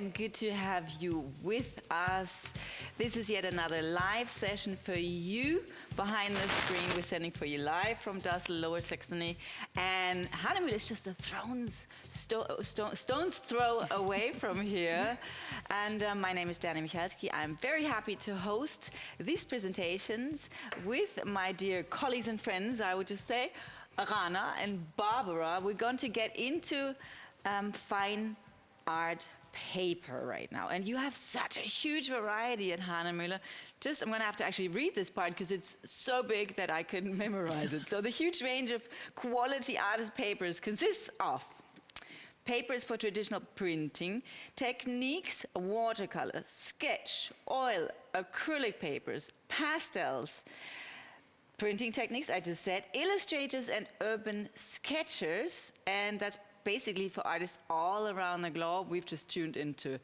and good to have you with us. This is yet another live session for you. Behind the screen, we're sending for you live from Dassel, Lower Saxony. And Hahnemühle is just a stone's throw away from here. And my name is Dany Michalsky. I'm very happy to host these presentations with my dear colleagues and friends, I would just say, Rana and Barbara. We're going to get into fine art paper right now, and you have such a huge variety at Hahnemühle. I'm going to have to actually read this part because it's so big that I couldn't memorize it. So the huge range of quality artist papers consists of papers for traditional printing, techniques, watercolor, sketch, oil, acrylic papers, pastels, printing techniques, I just said, illustrators and urban sketchers, and that's basically for artists all around the globe. We've just tuned into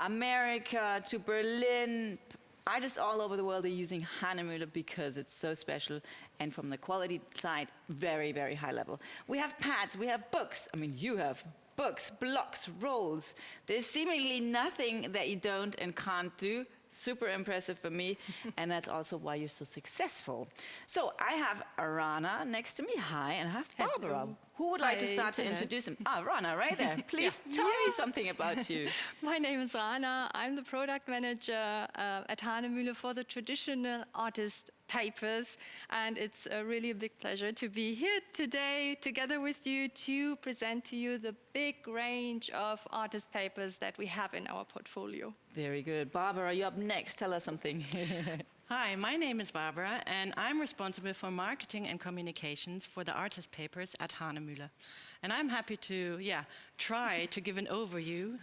America, to Berlin. Artists all over the world are using Hahnemühle because it's so special, and from the quality side, very, very high level. We have pads, we have books. I mean, you have books, blocks, rolls. There's seemingly nothing that you don't and can't do. Super impressive for me, and that's also why you're so successful. So I have Rana next to me. Hi, and I have Barbara. Who would like to start to introduce him? Rana, right there. Please tell me something about you. My name is Rana. I'm the product manager at Hahnemühle for the traditional artist papers, and it's really a big pleasure to be here today together with you to present to you the big range of artist papers that we have in our portfolio. Very good. Barbara, you're up next. Tell us something. Hi, my name is Barbara, and I'm responsible for marketing and communications for the artist papers at Hahnemühle. And I'm happy to, try to give an overview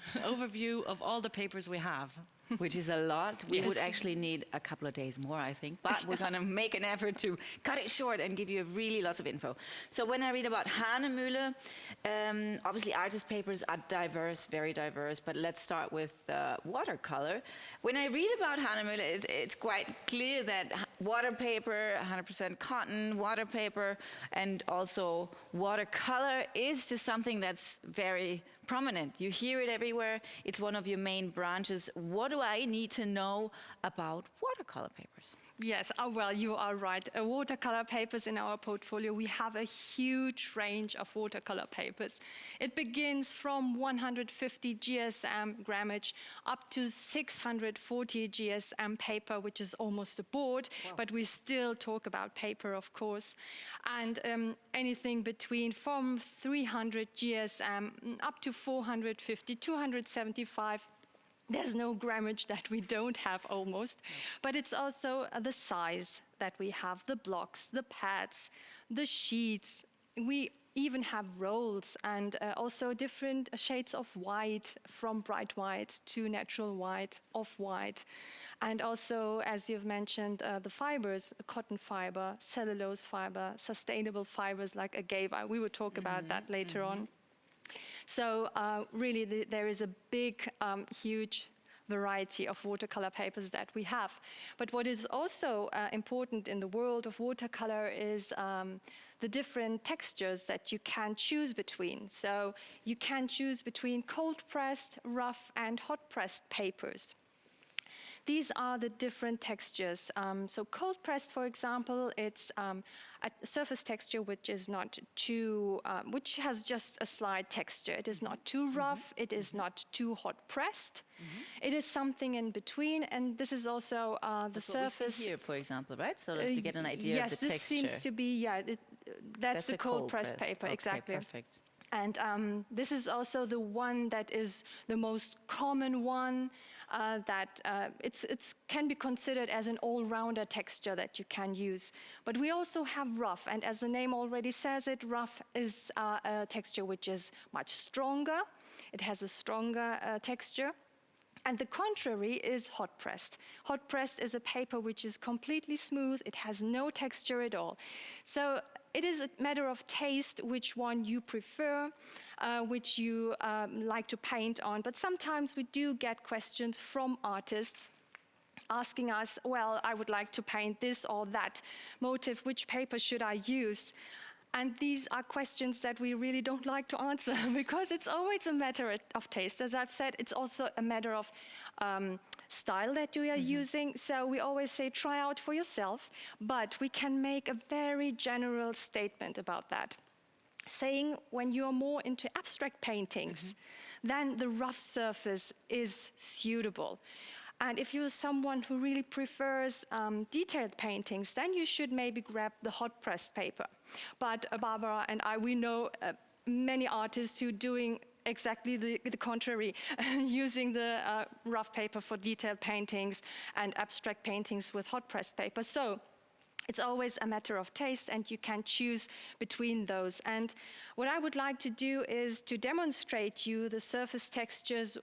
of all the papers we have. Which is a lot. We would actually need a couple of days more, I think. But we're going to make an effort to cut it short and give you really lots of info. So when I read about Hahnemühle, obviously artist papers are diverse, very diverse. But let's start with watercolor. When I read about Hahnemühle, it's quite clear that water paper, 100% cotton, water paper, and also watercolor is just something that's very prominent. You hear it everywhere. It's one of your main branches. What do I need to know about watercolor papers? Yes, well, you are right. Watercolor papers in our portfolio, we have a huge range of watercolor papers. It begins from 150 GSM grammage up to 640 GSM paper, which is almost a board, but we still talk about paper, of course. And anything between from 300 GSM up to 450, 275. There's no grammage that we don't have almost, but it's also the size that we have, the blocks, the pads, the sheets. We even have rolls and also different shades of white, from bright white to natural white, off-white. And also, as you've mentioned, the fibers, the cotton fiber, cellulose fiber, sustainable fibers like agave. We will talk about that later on. So really, there is a big, huge variety of watercolor papers that we have. But what is also important in the world of watercolor is the different textures that you can choose between. So you can choose between cold-pressed, rough, and hot-pressed papers. These are the different textures. So cold pressed, for example, it's a surface texture which is not too, which has just a slight texture. It is not too rough. It is not too hot pressed. It is something in between, and this is also the surface. What we see here, for example, right? So let's get an idea of the texture. Yes, this seems to be, that's the cold pressed paper, exactly. Perfect. And this is also the one that is the most common one, that it can be considered as an all-rounder texture that you can use. But we also have rough, and as the name already says it, rough is a texture which is much stronger. It has a stronger texture. And the contrary is hot pressed. Hot pressed is a paper which is completely smooth. It has no texture at all. So it is a matter of taste which one you prefer, which you like to paint on. But sometimes we do get questions from artists asking us, well, I would like to paint this or that motif, which paper should I use? And these are questions that we really don't like to answer because it's always a matter of taste. As I've said, it's also a matter of style that you are using. So we always say, try out for yourself, but we can make a very general statement about that. Saying when you're more into abstract paintings, then the rough surface is suitable. And if you're someone who really prefers detailed paintings, then you should maybe grab the hot pressed paper. But Barbara and I, we know many artists who are doing exactly the contrary, using the rough paper for detailed paintings and abstract paintings with hot pressed paper. So it's always a matter of taste, and you can choose between those. And what I would like to do is to demonstrate you the surface textures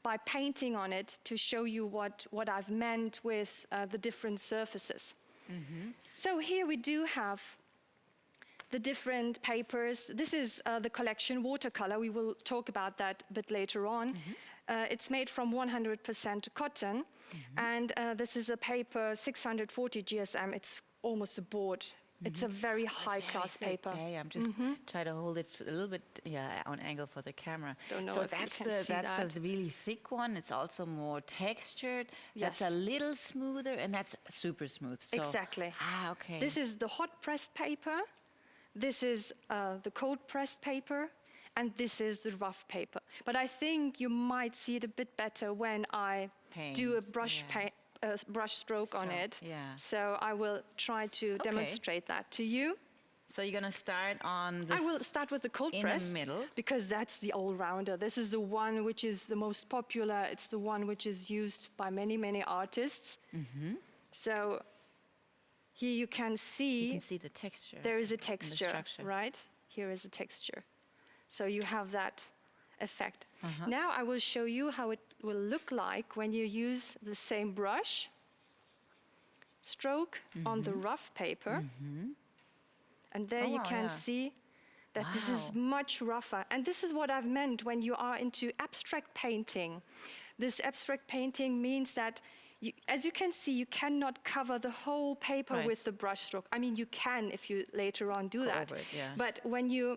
by painting on it to show you what I've meant with the different surfaces. So here we do have the different papers. This is the collection Watercolor. We will talk about that a bit later on. It's made from 100% cotton. And this is a paper, 640 GSM. It's almost a board. It's a very high-class paper. Okay, I'm just trying to hold it a little bit, on angle for the camera. Don't know so if that's you can see that. the really thick one. It's also more textured. Yes. That's a little smoother, and that's super smooth. So, Exactly. Okay. This is the hot-pressed paper. This is the cold-pressed paper. And this is the rough paper. But I think you might see it a bit better when I do a brush stroke on it. Yeah. So I will try to demonstrate that to you. So you're gonna start on this. I will start with the cold in press the middle, because that's the all-rounder. This is the one which is the most popular. It's the one which is used by many artists. So here you can see the texture. there is a and the texture, structure. right? Here is a texture. So you have that effect. Now I will show you how it will look like when you use the same brush stroke on the rough paper. And there you can see that this is much rougher. And this is what I've meant when you are into abstract painting. This abstract painting means that as you can see, you cannot cover the whole paper with the brush stroke. I mean, you can if you later on do that. But when you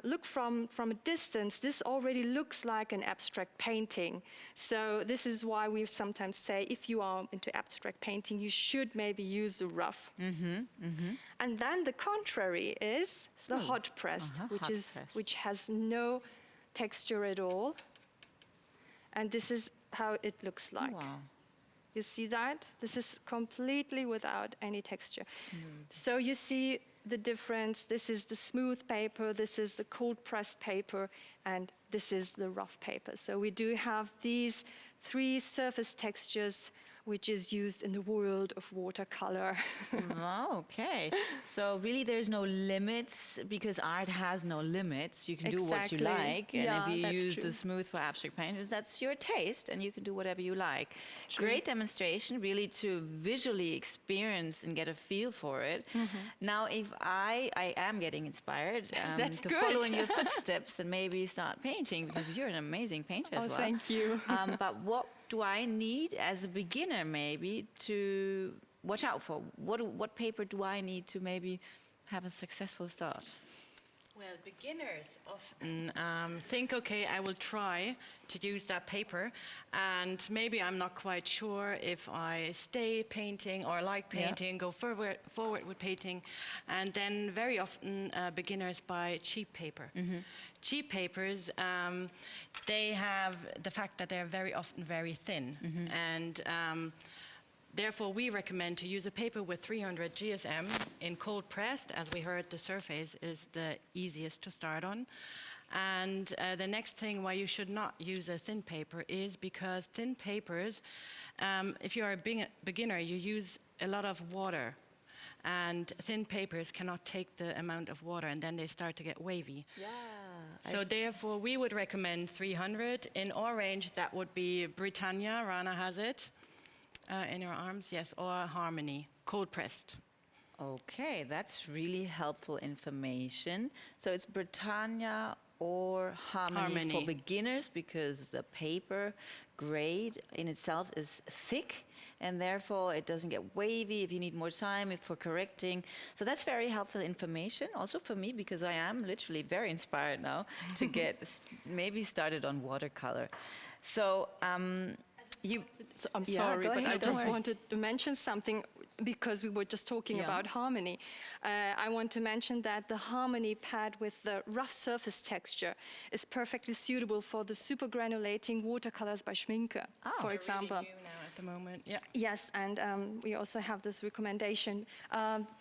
look from a distance, this already looks like an abstract painting. So this is why we sometimes say, if you are into abstract painting, you should maybe use the rough. And then the contrary is the hot pressed, which has no texture at all. And this is how it looks like. Wow. You see that? This is completely without any texture. So you see the difference. This is the smooth paper, this is the cold pressed paper, and this is the rough paper. So we do have these three surface textures which is used in the world of watercolor. Okay. So really there's no limits, because art has no limits. You can do what you like. And if you use the smooth for abstract painters, that's your taste, and you can do whatever you like. Great demonstration, really, to visually experience and get a feel for it. Now, if I am getting inspired to follow in your footsteps and maybe start painting, because you're an amazing painter as well. Thank you. But what do I need as a beginner maybe to watch out for? What paper do I need to maybe have a successful start? Well, beginners often think, okay, I will try to use that paper, and maybe I'm not quite sure if I stay painting or like painting, go forward with painting, and then very often beginners buy cheap paper. Cheap papers, they have the fact that they're very often very thin, and therefore, we recommend to use a paper with 300 GSM in cold pressed. As we heard, the surface is the easiest to start on. And the next thing why you should not use a thin paper is because thin papers, if you are a beginner, you use a lot of water. And thin papers cannot take the amount of water, and then they start to get wavy. So therefore, we would recommend 300. In our range, that would be Britannia, Rana has it. In your arms, yes, or Harmony, cold pressed. Okay, that's really helpful information. So it's Britannia or Harmony for beginners, because the paper grade in itself is thick, and therefore it doesn't get wavy if you need more time if for correcting. So that's very helpful information, also for me, because I am literally very inspired now to get maybe started on watercolor. So I'm Yeah, sorry, go but ahead, I don't just worry. wanted to mention something because we were just talking Yeah. about harmony. I want to mention that the Harmony pad with the rough surface texture is perfectly suitable for the super granulating watercolors by Schminke, for example. Really new now at the moment. Yeah. Yes, and we also have this recommendation.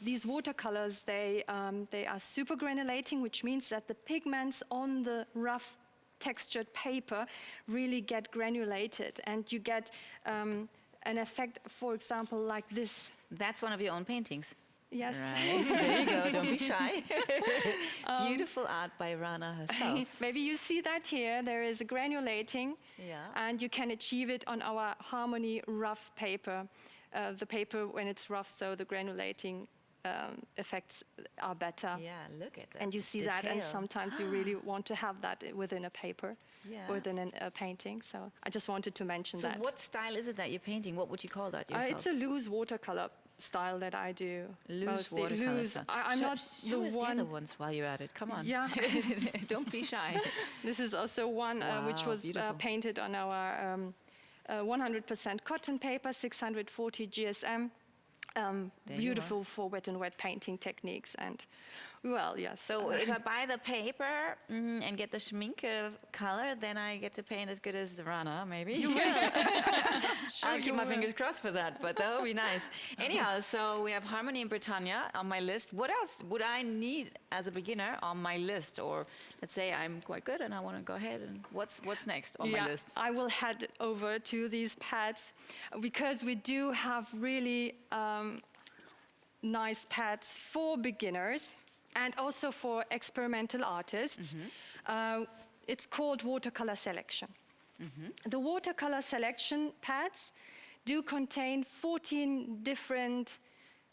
These watercolors, they are super granulating, which means that the pigments on the rough textured paper really get granulated, and you get an effect, for example, like this. That's one of your own paintings. Yes. Right. There you go. Don't be shy. Beautiful art by Rana herself. Maybe you see that here. There is a granulating, Yeah. and you can achieve it on our Harmony rough paper. The paper when it's rough, so the granulating effects are better. Yeah, look at that. And you see that, and detail. sometimes you really want to have that within a paper, Yeah. within a painting. So I just wanted to mention So that. what style is it that you're painting? What would you call that yourself? It's a loose watercolor style that I do. Loose mostly. watercolor Loose. style. I'm not show the us one. the other ones while you're at it. Come on. Yeah. Don't be shy. This is also one which Wow, was beautiful. painted on our 100% cotton paper, 640 GSM. you Beautiful for wet and wet painting techniques, and well, yes. So if I buy the paper and get the Schminke color, then I get to paint as good as Rana, maybe. You will. I'll keep you my will. fingers crossed for that, but that would be nice. Anyhow, so we have Harmony in Britannia on my list. What else would I need as a beginner on my list? Or let's say I'm quite good and I want to go ahead, and what's next on my list? I will head over to these pads because we do have really nice pads for beginners and also for experimental artists. It's called Watercolor Selection. The Watercolor Selection pads do contain 14 different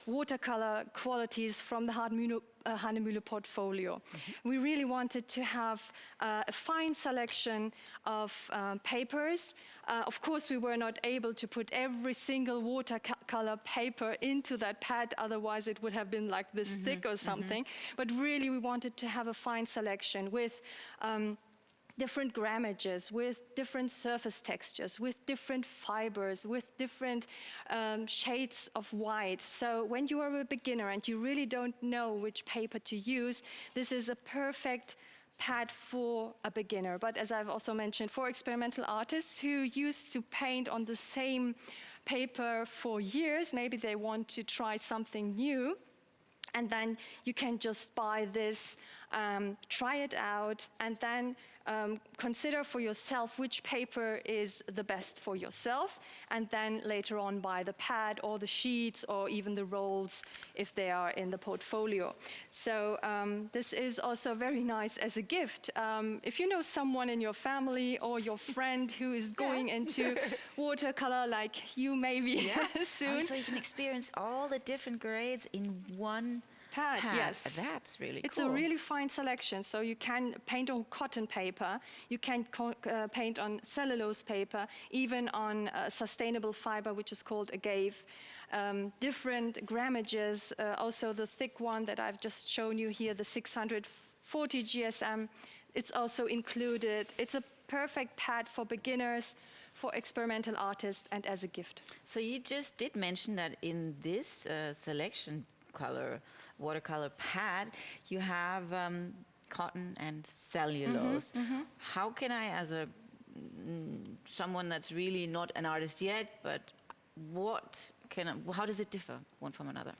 watercolor qualities from the Hahnemühle portfolio. We really wanted to have a fine selection of papers. Of course, we were not able to put every single watercolor paper into that pad, otherwise it would have been like this thick or something. But really, we wanted to have a fine selection with different grammages, with different surface textures, with different fibers, with different shades of white. So when you are a beginner and you really don't know which paper to use, this is a perfect pad for a beginner. But as I've also mentioned, for experimental artists who used to paint on the same paper for years, maybe they want to try something new, and then you can just buy this, try it out, and then consider for yourself which paper is the best for yourself, and then later on buy the pad or the sheets or even the rolls if they are in the portfolio. So this is also very nice as a gift. If you know someone in your family or your friend who is going into watercolor like you maybe soon. So you can experience all the different grades in one pad. Yes. That's really It's cool. a really fine selection. So you can paint on cotton paper, you can paint on cellulose paper, even on sustainable fiber, which is called agave. Different grammages, also the thick one that I've just shown you here, the 640 GSM, it's also included. It's a perfect pad for beginners, for experimental artists, and as a gift. So you just did mention that in this selection color, watercolor pad, you have cotton and cellulose. How can I, as a someone that's really not an artist yet, but how does it differ one from another?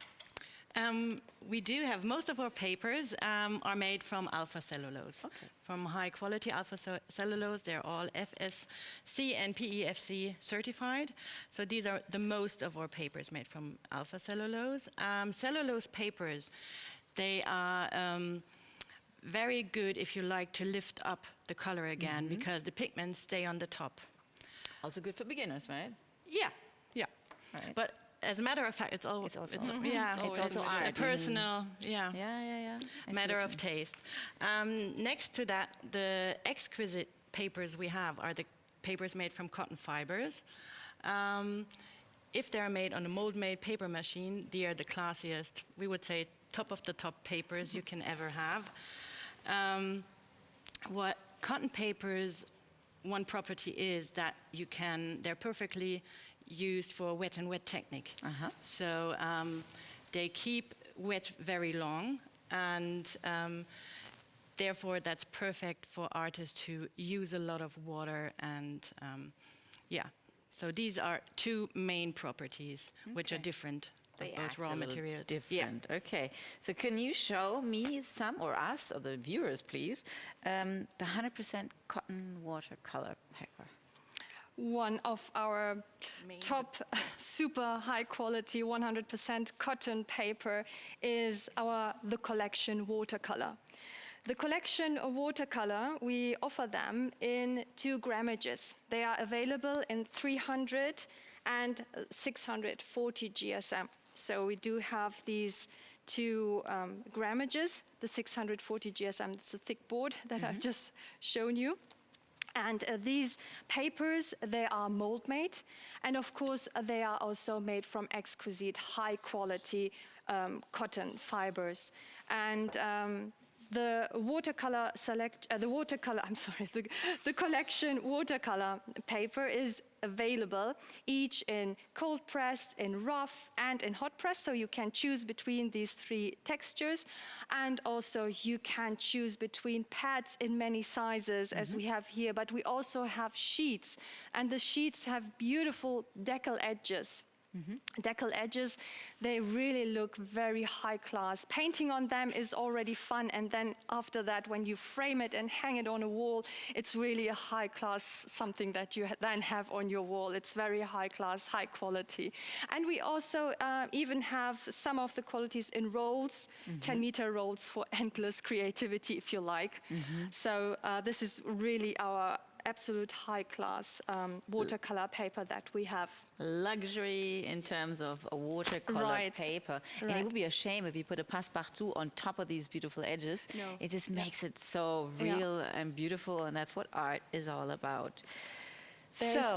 We do have, most of our papers are made from alpha cellulose. From high quality alpha cellulose. They're all FSC and PEFC certified. So these are the most of our papers made from alpha cellulose. Cellulose papers, they are very good if you like to lift up the color again, because the pigments stay on the top. Also good for beginners, right? Yeah. Right. But as a matter of fact, it's also a personal, matter of taste. Next to that, the exquisite papers we have are the papers made from cotton fibers. if they're made on a mold-made paper machine, they are the classiest, we would say, top of the top papers you can ever have. What cotton papers, one property is that they're perfectly used for wet and wet technique. So they keep wet very long, and therefore that's perfect for artists who use a lot of water. And yeah, so these are two main properties which are different of both raw materials. Different. Yeah. Okay. So can you show me some, or us, or the viewers, please, the 100% cotton watercolor paper? One of our top super high quality 100% cotton paper is the collection watercolor. The collection watercolor, we offer them in 2 grammages. They are available in 300 and 640 GSM. So we do have these 2 grammages. The 640 GSM, it's a thick board that I've just shown you. And these papers, they are mold made. And of course, they are also made from exquisite high quality cotton fibers. And the collection watercolor paper is available each in cold pressed, in rough, and in hot press. So you can choose between these 3 textures, and also you can choose between pads in many sizes as we have here, but we also have sheets, and the sheets have beautiful decal edges. Decal edges, they really look very high class. Painting on them is already fun, and then after that, when you frame it and hang it on a wall, it's really a high class something that you then have on your wall. It's very high class, high quality. And we also even have some of the qualities in rolls, 10-meter rolls for endless creativity, if you like. So this is really our absolute high-class watercolor paper that we have. Luxury in terms of a watercolor paper. And it would be a shame if you put a passe-partout on top of these beautiful edges. No. It just makes it so real and beautiful, and that's what art is all about. It's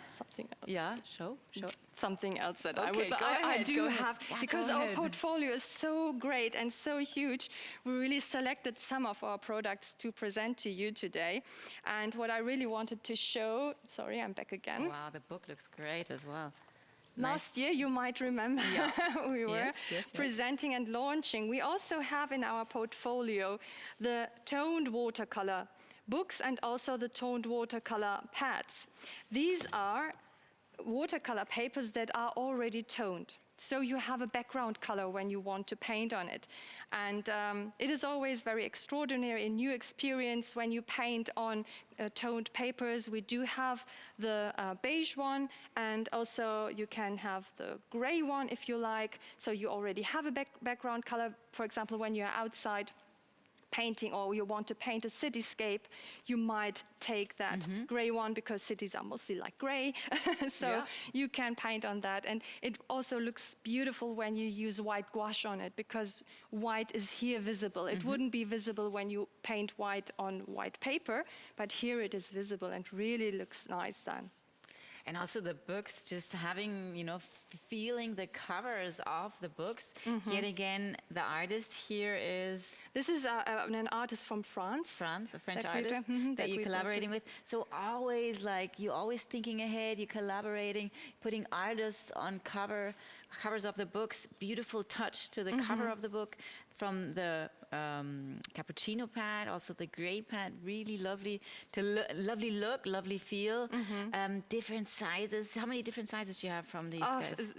something else. Yeah, show. Something else that I do have, because our portfolio is so great and so huge. We really selected some of our products to present to you today. And what I really wanted to show, sorry, I'm back again. Oh, wow, the book looks great as well. Last year, you might remember, we were presenting and launching. We also have in our portfolio the toned watercolor books and also the toned watercolor pads. These are watercolor papers that are already toned. So you have a background color when you want to paint on it. And it is always very extraordinary, a new experience when you paint on toned papers. We do have the beige one, and also you can have the gray one if you like. So you already have a background color. For example, when you're outside painting, or you want to paint a cityscape, you might take that gray one, because cities are mostly like gray. So you can paint on that. And it also looks beautiful when you use white gouache on it, because white is here visible. It wouldn't be visible when you paint white on white paper, but here it is visible and really looks nice then. And also the books, just having, feeling the covers of the books. Yet again, the artist here is... This is an artist from France. A French artist that you're collaborating with. So always, you're always thinking ahead, you're collaborating, putting artists on covers of the books. Beautiful touch to the cover of the book. From the cappuccino pad, also the gray pad, really lovely, lovely look, lovely feel. Different sizes. How many different sizes do you have from these guys?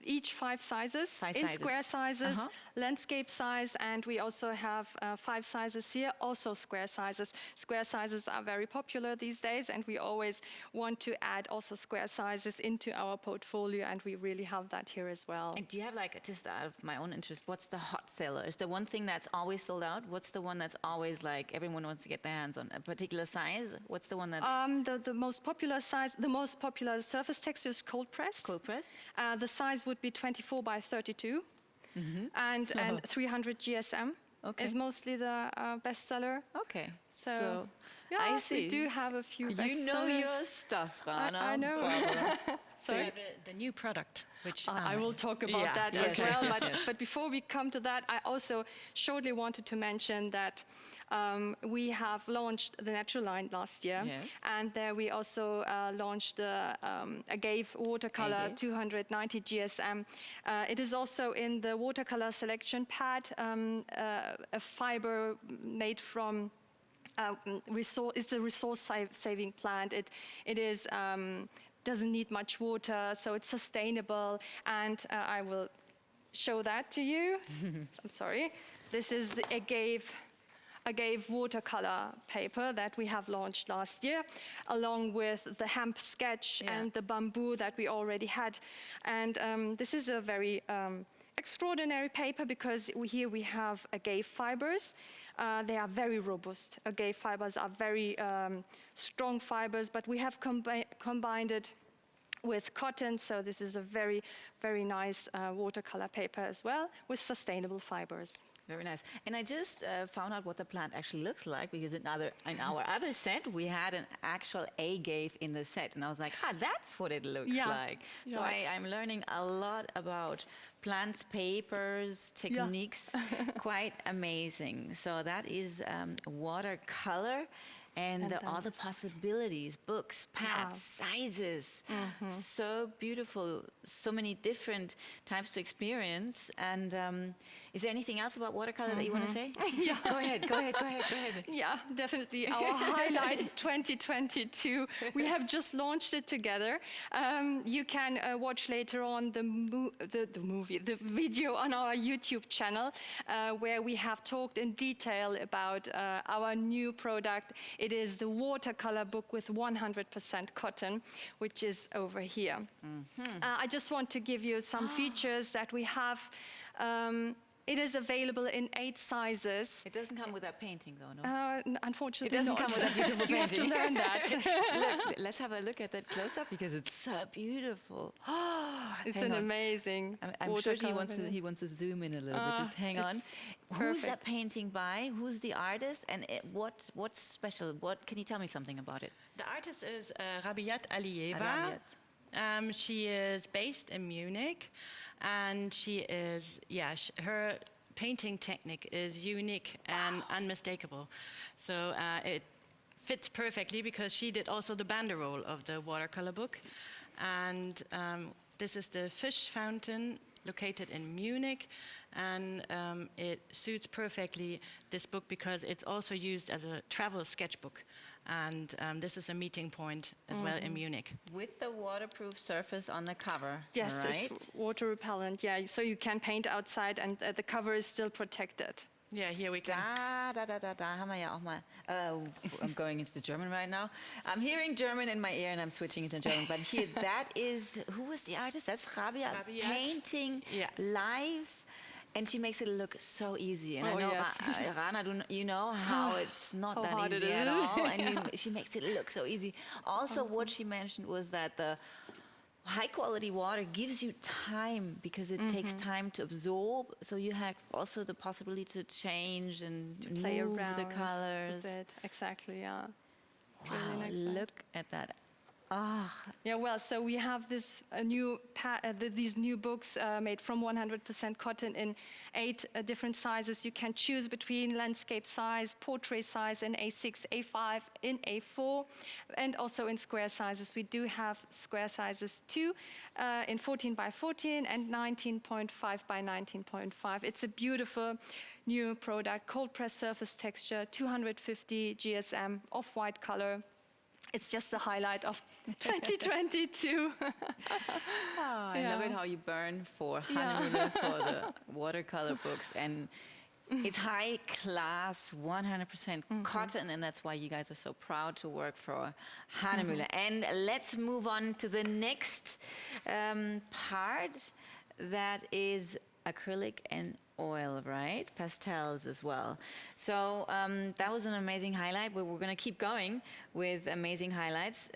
Each 5 sizes. In square sizes, landscape size, and we also have 5 sizes here, also square sizes. Square sizes are very popular these days, and we always want to add also square sizes into our portfolio, and we really have that here as well. And do you have, just out of my own interest, what's the hot seller? Is there one thing that's always sold out? What's the one that's always everyone wants to get their hands on? A particular size? What's the one that's... The most popular size, the most popular surface texture is cold pressed. Cold pressed? The size would be 24 by 32, and 300 GSM is mostly the bestseller. Okay. So I see. we do have a few bestsellers. You know your stuff, Rana. I know. Sorry? The new product, which I will talk about that yes, as yes, well. yes, But, yes. but before we come to that, I also shortly wanted to mention that we have launched the Natural line last year. Yes. And there we also launched the Agave watercolor Agave. 290 GSM. It is also in the watercolor selection pad, a fiber made from it's a resource-saving plant. It is doesn't need much water, so it's sustainable. And I will show that to you. I'm sorry. This is the Agave watercolor paper that we have launched last year, along with the hemp sketch and the bamboo that we already had. And this is a very extraordinary paper because here we have agave fibers. They are very robust. Agave fibers are very strong fibers, but we have combined it with cotton, so this is a very, very nice watercolor paper as well, with sustainable fibers. Very nice. And I just found out what the plant actually looks like, because in our other set, we had an actual agave in the set. And I was like, that's what it looks like. So I'm learning a lot about plants, papers, techniques. Quite amazing. So that is watercolor. And all the possibilities, books, pads, sizes, so beautiful, so many different types to experience. And is there anything else about watercolor that you want to say? Go ahead. Yeah, definitely. Our highlight 2022. We have just launched it together. You can watch later on the video on our YouTube channel, where we have talked in detail about our new product. It is the watercolor book with 100% cotton, which is over here. I just want to give you some features that we have. It is available in 8 sizes. It doesn't come with that painting, though, no? Unfortunately, it doesn't come with that beautiful painting. You have to learn that. Look, let's have a look at that close-up, because it's so beautiful. It's an amazing I'm sure he watercolor. wants to zoom in a little bit. Just hang on. Who's that painting by? Who's the artist? And what's special? Can you tell me something about it? The artist is Rabiat Aliyeva. Rabiat. She is based in Munich, and she is, her painting technique is unique and unmistakable. So it fits perfectly, because she did also the banderole of the watercolor book. And this is the fish fountain located in Munich, and it suits perfectly this book because it's also used as a travel sketchbook. And this is a meeting point as well in Munich. With the waterproof surface on the cover, Yes, right? it's water repellent, so you can paint outside and the cover is still protected. Yeah, here we go. Da haben wir ja auch mal. I'm going into the German right now. I'm hearing German in my ear and I'm switching into German. But here, that is, who was the artist? That's Rabiat painting live. And she makes it look so easy. And I know, Rana, you know how it's not that easy at all. And she makes it look so easy. Also, what she mentioned was that the high-quality water gives you time, because it takes time to absorb. So you have also the possibility to change and To play move around the colors. a bit. Exactly, Wow, Really nice look at that. Yeah, well, so we have this these new books made from 100% cotton in 8 different sizes. You can choose between landscape size, portrait size in A6, A5, in A4, and also in square sizes. We do have square sizes too, in 14 by 14 and 19.5 by 19.5. It's a beautiful new product, cold press surface texture, 250 GSM, off-white color. It's just the highlight of 2022. I love it how you burn for Hahnemühle for the watercolor books. And it's high class, 100% cotton, and that's why you guys are so proud to work for Hahnemühle. And let's move on to the next part, that is acrylic and oil, right? Pastels as well. So that was an amazing highlight. We're going to keep going with amazing highlights.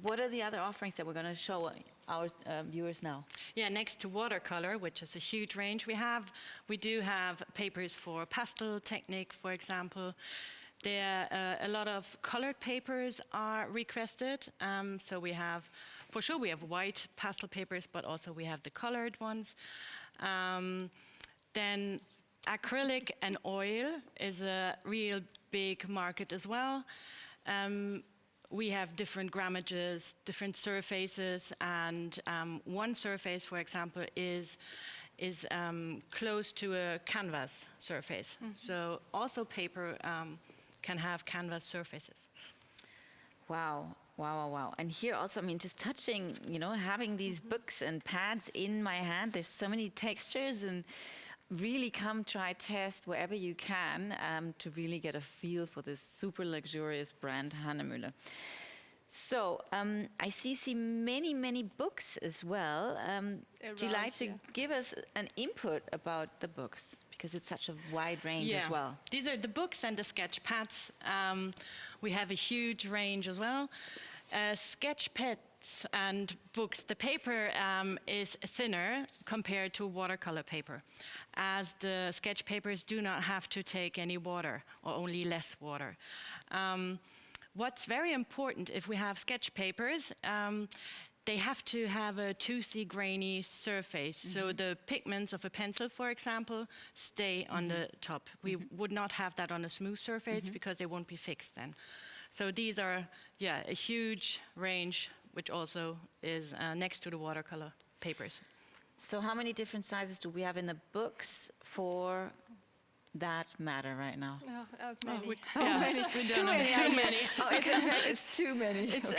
What are the other offerings that we're going to show our viewers now? Yeah, next to watercolor, which is a huge range we do have papers for pastel technique, for example. A lot of colored papers are requested. So we have, for sure, we have white pastel papers, but also we have the colored ones. Then acrylic and oil is a real big market as well. We have different grammages, different surfaces, and one surface, for example, is close to a canvas surface. So also paper can have canvas surfaces. Wow, wow, wow, wow. And here also, I mean, just touching, you know, having these books and pads in my hand, there's so many textures, and really come try test wherever you can to really get a feel for this super luxurious brand Hahnemühle. So I see many books as well. Would you like to give us an input about the books? Because it's such a wide range as well. These are the books and the sketch pads. We have a huge range as well. Sketch pads and books, the paper is thinner compared to watercolor paper, as the sketch papers do not have to take any water, or only less water. What's very important, if we have sketch papers, they have to have a toothy, grainy surface. So the pigments of a pencil, for example, stay on the top. We would not have that on a smooth surface because they won't be fixed then. So these are, a huge range, which also is next to the watercolor papers. So how many different sizes do we have in the books for that matter right now? Too many. Too many. Oh, it's too many. It's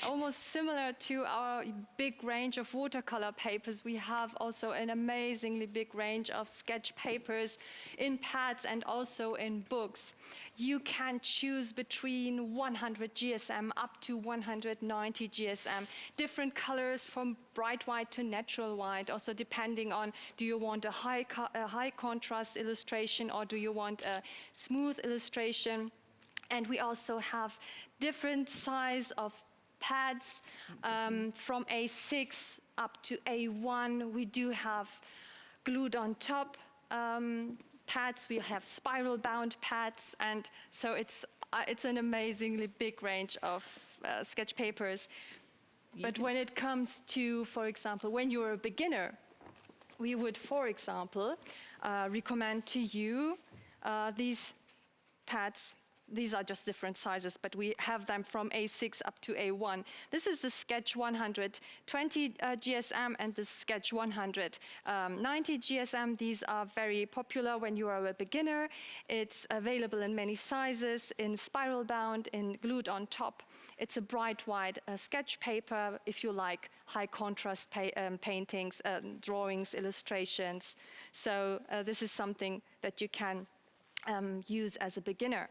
almost similar to our big range of watercolor papers. We have also an amazingly big range of sketch papers in pads and also in books. You can choose between 100 GSM up to 190 GSM. Different colors from bright white to natural white, also depending on, do you want a high contrast illustration or do you want a smooth illustration? And we also have different size of pads from A6 up to A1. We do have glued on top pads, we have spiral bound pads, and so it's an amazingly big range of sketch papers. But when it comes to, for example, when you're a beginner, we would, for example, recommend to you these pads. These are just different sizes, but we have them from A6 up to A1. This is the Sketch 120 GSM and the Sketch 190 GSM. These are very popular when you are a beginner. It's available in many sizes, in spiral bound, in glued on top. It's a bright white sketch paper if you like high contrast paintings, drawings, illustrations. So this is something that you can use as a beginner.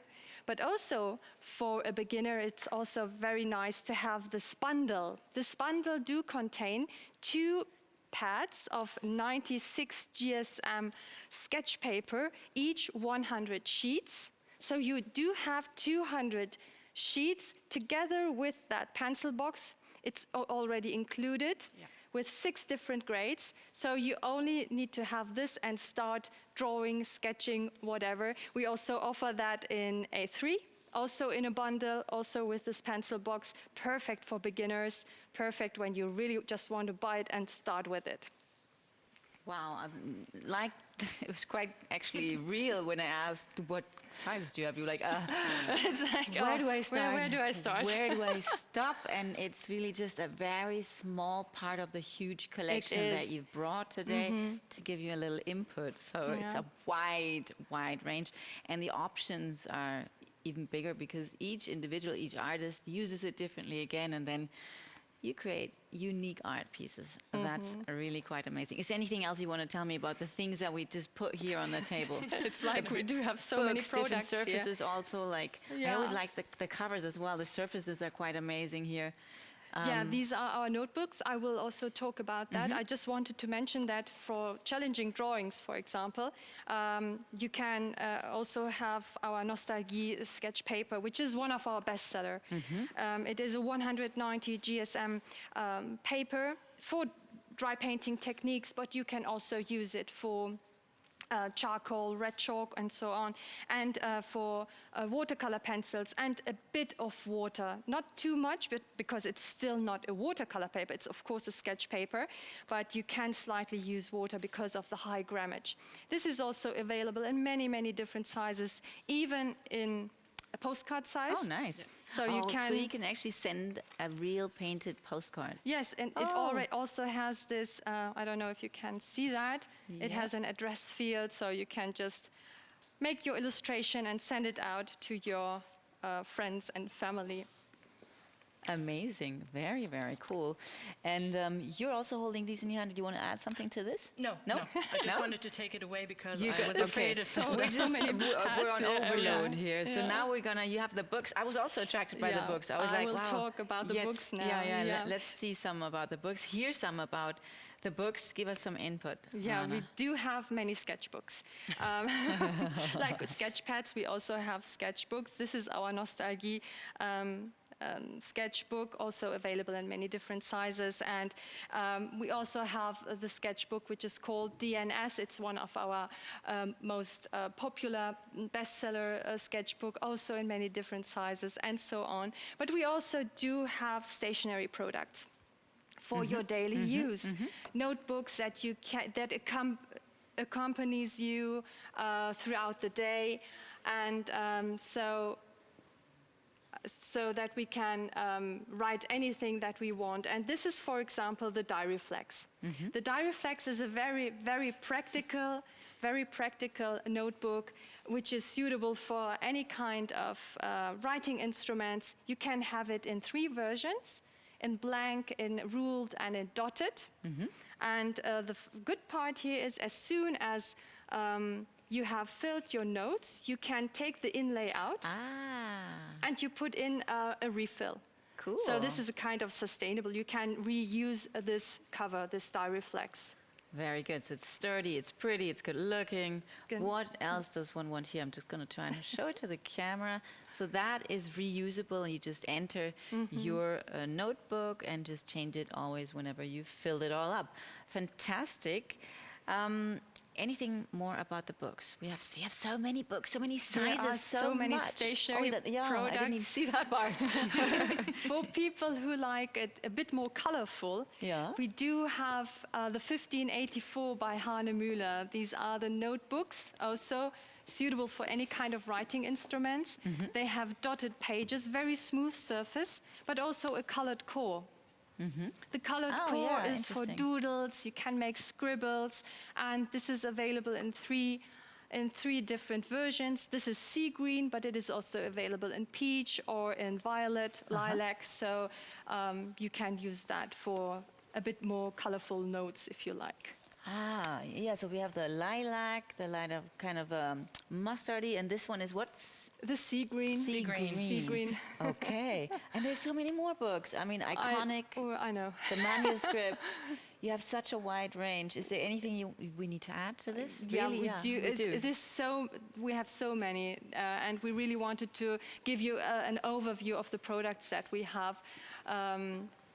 But also, for a beginner, it's also very nice to have this bundle. This bundle do contain 2 pads of 96 GSM sketch paper, each 100 sheets. So you do have 200 sheets together with that pencil box. It's already included. With 6 different grades. So you only need to have this and start drawing, sketching, whatever. We also offer that in A3, also in a bundle, also with this pencil box. Perfect for beginners, perfect when you really just want to buy it and start with it. Wow, it was quite actually real when I asked what sizes do you have. You were like, it's like, where do I start? Where do I start? Where do I stop? And it's really just a very small part of the huge collection that you've brought today to give you a little input. So it's a wide range. And the options are even bigger because each artist uses it differently again, and then you create unique art pieces. That's really quite amazing. Is there anything else you want to tell me about the things that we just put here on the table? It's like we do have so many products different surfaces here. also. Like I always like the covers as well. The surfaces are quite amazing here. These are our notebooks. I will also talk about that. I just wanted to mention that for challenging drawings, for example, you can also have our Nostalgie sketch paper, which is one of our bestseller. It is a 190 GSM paper for dry painting techniques, but you can also use it for charcoal, red chalk, and so on, and for watercolor pencils and a bit of water. Not too much, but because it's still not a watercolor paper. It's of course a sketch paper, but you can slightly use water because of the high grammage. This is also available in many, many different sizes, even in a postcard size. Oh, nice. So you can actually send a real painted postcard. Yes, and it already also has this, I don't know if you can see that. It has an address field, so you can just make your illustration and send it out to your friends and family. Amazing. Very, very cool. And you're also holding these in your hand. Do you want to add something to this? No. I just wanted to take it away because I was okay. afraid of We're on overload here. So Yeah. now you have the books. I was also attracted by the books. I was like, will wow. talk about the books now. Let's see some about the books. Hear some about the books. Give us some input. Yeah, Rana. we do have many sketchbooks. Like sketch pads, we also have sketchbooks. This is our Nostalgie sketchbook, also available in many different sizes. And we also have the sketchbook, which is called DNS. It's one of our most popular bestseller sketchbook, also in many different sizes and so on. But we also do have stationery products for your daily use. Notebooks that you that accompanies you throughout the day, and so that we can write anything that we want. And this is, for example, the Diary Flex. The Diary Flex is a very, very practical notebook, which is suitable for any kind of writing instruments. You can have it in 3 versions: in blank, in ruled, and in dotted. And the good part here is, as soon as you have filled your notes, you can take the inlay out and you put in a refill. Cool. So this is a kind of sustainable. You can reuse this cover, this Diary Flex. Very good. So it's sturdy, it's pretty, it's good looking. Good. What else does one want here? I'm just going to try and show it to the camera. So that is reusable. You just enter your notebook and just change it always whenever you filled it all up. Fantastic. Anything more about the books? You have so many books, so many sizes, There are so many much. stationery I didn't even products. see that part. For people who like it a bit more colorful, we do have the 1584 by Hahnemühle. These are the notebooks, also suitable for any kind of writing instruments. They have dotted pages, very smooth surface, but also a colored core. The colored core is for doodles. You can make scribbles, and this is available in three different versions. This is sea green, but it is also available in peach or in violet, lilac. So you can use that for a bit more colorful notes if you like. So we have the lilac, the light of kind of mustardy, and this one is what's? The sea green. Sea green. Sea green. Okay. And there's so many more books. I mean, iconic. I know. The manuscript. You have such a wide range. Is there anything we need to add to this? Yeah, really? We do. We have so many, and we really wanted to give you an overview of the products that we have.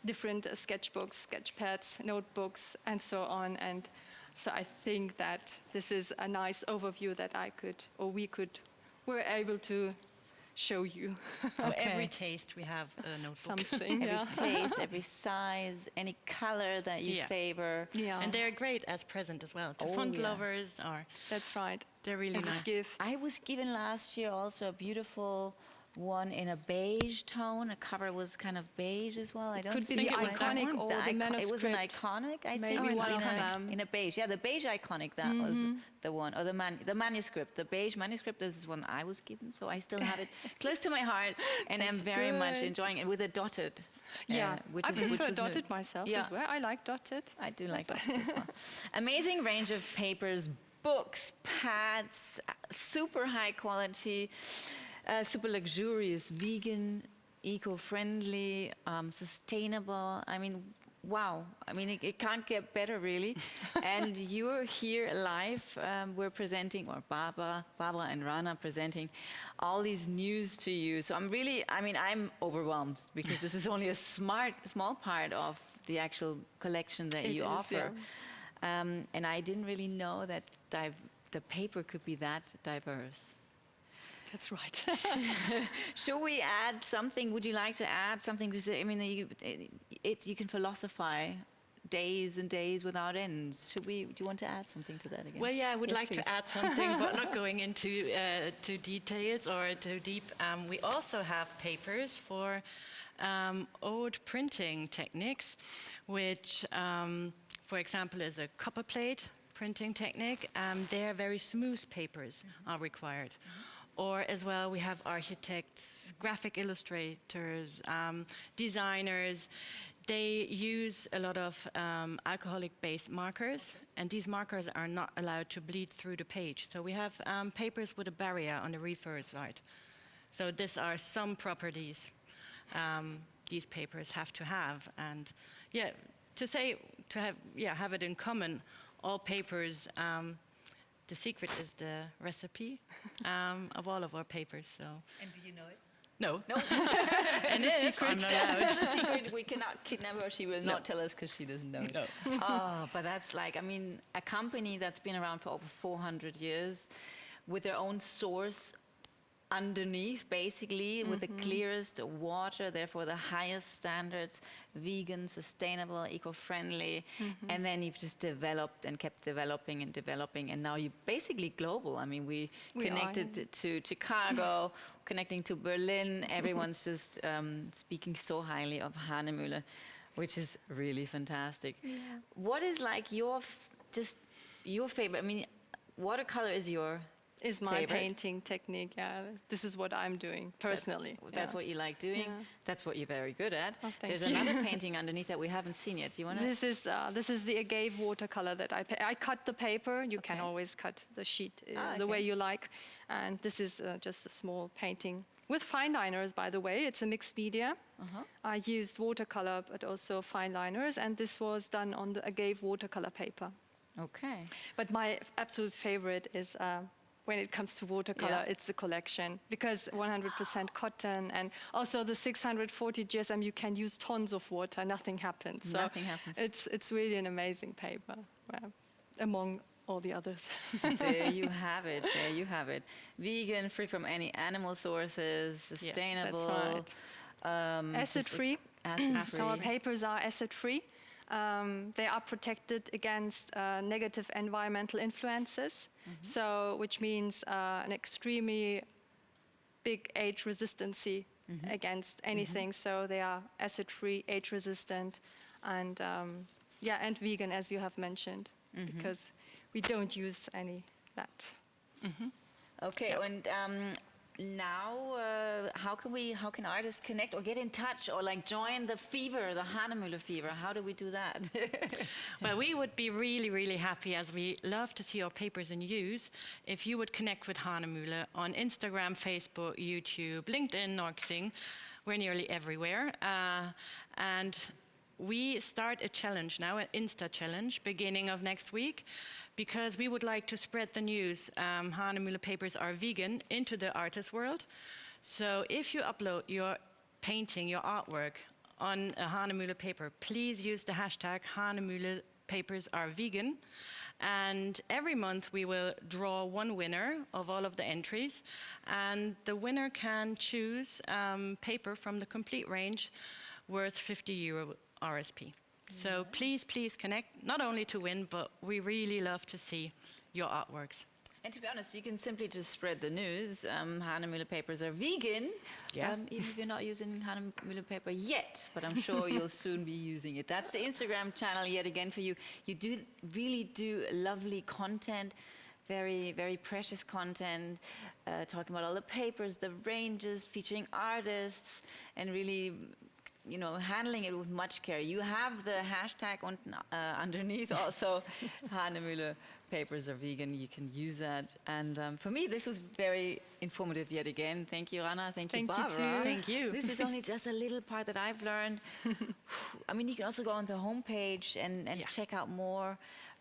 Different sketchbooks, sketch pads, notebooks, and so on. And so I think that this is a nice overview that we're able to show you. For every taste, we have a notebook. Something, every taste, every size, any color that you favor. Yeah. And they're great as present as well. To font lovers, That's right. They're really As nice. a gift. I was given last year also a beautiful one in a beige tone. A cover was kind of beige as well. I don't Could be think the it was that iconic one. or The the manuscript. It was an iconic, I Maybe think, one of them. in a beige. Yeah, the beige iconic, that was the one. Or the manuscript. The beige manuscript, this is one I was given, so I still have it close to my heart, and I'm very much enjoying it with a dotted. Yeah, which I is, which prefer was dotted myself as well. I like dotted. I do like dotted as well. Amazing range of papers, books, pads, super high quality, super luxurious, vegan, eco-friendly, sustainable. I mean, wow. I mean, it can't get better, really. And you're here live. We're presenting, or Barbara and Rana presenting all these news to you. So I'm overwhelmed because this is only a small part of the actual collection that you offer. Yeah. And I didn't really know that the paper could be that diverse. That's right. Should we add something? Would you like to add something? Because I mean, you can philosophize days and days without ends. Should we? Do you want to add something to that again? Well, yeah, I would Yes, like please. to add something, but not going into too details or too deep. We also have papers for old printing techniques, which, for example, is a copper plate printing technique. There, very smooth papers are required. Or as well, we have architects, graphic illustrators, designers. They use a lot of alcoholic-based markers, and these markers are not allowed to bleed through the page. So we have papers with a barrier on the reverse side. So these are some properties these papers have to have. And yeah, have it in common, all papers. The secret is the recipe of all of our papers. So. And do you know it? No. No. And It's a if I'm secret. not allowed. It's a secret. We cannot kidnap her. She will not tell us because she doesn't know it. No. Oh, but that's like, I mean, a company that's been around for over 400 years with their own source underneath, basically, with the clearest water, therefore the highest standards, vegan, sustainable, eco-friendly, and then you've just developed and kept developing, and now you're basically global. I mean, we connected to Chicago, connecting to Berlin. Everyone's just speaking so highly of Hahnemühle, which is really fantastic. Yeah. What is like your favorite? I mean, watercolor is your Is my favorite? painting technique, yeah. This is what I'm doing personally. That's what you like doing. Yeah. That's what you're very good at. Oh, thank There's you. another painting underneath that we haven't seen yet. Do you want to? This is the agave watercolor that I cut the paper. You can Okay. always cut the sheet Ah, the way okay. you like. And this is just a small painting with fine liners, by the way. It's a mixed media. I used watercolor, but also fine liners. And this was done on the agave watercolor paper. Okay. But my absolute favorite is when it comes to watercolor, Yeah. it's the collection. Because 100% cotton and also the 640 GSM, you can use tons of water, nothing happens. So Nothing happens. It's really an amazing paper, among all the others. There you have it. There you have it. Vegan, free from any animal sources, sustainable. That's right. Acid-free. Acid-free. Our papers are acid-free. They are protected against negative environmental influences, so which means an extremely big age resistancy against anything. So they are acid-free, age-resistant, and and vegan, as you have mentioned, because we don't use any that. Okay, and now how can artists connect or get in touch or like join the fever, the Hahnemühle fever? How do we do that? Well, we would be really, really happy, as we love to see our papers in use, if you would connect with Hahnemühle on Instagram, Facebook, YouTube, LinkedIn, Noxing. We're nearly everywhere. And we start a challenge now, an Insta challenge, beginning of next week, because we would like to spread the news Hahnemühle papers are vegan into the artist world. So if you upload your painting, your artwork on a Hahnemühle paper, please use the hashtag Hahnemühle papers are vegan. And every month we will draw one winner of all of the entries, and the winner can choose paper from the complete range worth €50 RSP. So please connect, not only to win, but we really love to see your artworks. And to be honest, you can simply just spread the news. Hahnemühle papers are vegan, even if you're not using Hahnemühle paper yet, but I'm sure you'll soon be using it. That's the Instagram channel yet again for you. You really do lovely content, very, very precious content, talking about all the papers, the ranges, featuring artists, and really handling it with much care. You have the hashtag underneath also, Hahnemühle papers are vegan. You can use that. And for me, this was very informative yet again. Thank you, Rana. Thank you, Thank you Barbara. too. Thank you. This is only just a little part that I've learned. I mean, you can also go on the homepage and check out more.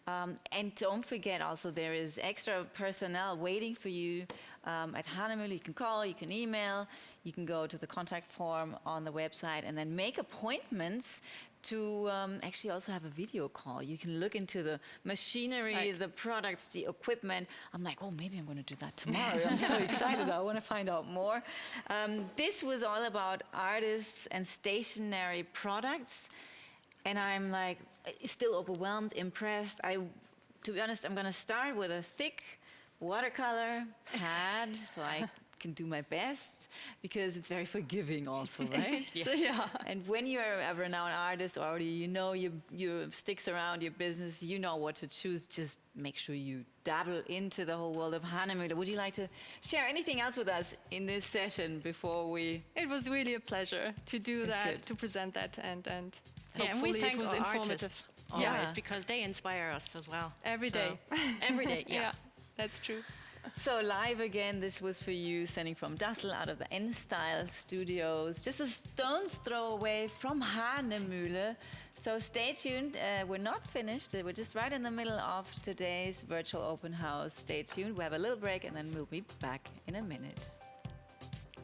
And don't forget also, there is extra personnel waiting for you at Hahnemühle. You can call, you can email, you can go to the contact form on the website and then make appointments to actually also have a video call. You can look into the machinery, the products, the equipment. I'm like, oh, maybe I'm going to do that tomorrow. I'm so excited. I want to find out more. This was all about artists and stationery products. And I'm like, still overwhelmed, impressed. To be honest, I'm going to start with a thick watercolor pad, so I can do my best, because it's very forgiving also, right? Yes. Yeah. And when you're a renowned artist already, you know your sticks around your business, you know what to choose. Just make sure you dabble into the whole world of Hahnemühle. Would you like to share anything else with us in this session before we... It was really a pleasure to do That's that, good. to present that, and And hopefully we thank it was our informative. artists always, Yeah. because they inspire us as well. Every So, day. Every day, yeah. Yeah, that's true. So live again, this was for you, sending from Dassel out of the N-Style Studios, just a stone's throw away from Hahnemühle. So stay tuned, we're not finished, we're just right in the middle of today's virtual open house. Stay tuned, we have a little break and then we'll be back in a minute.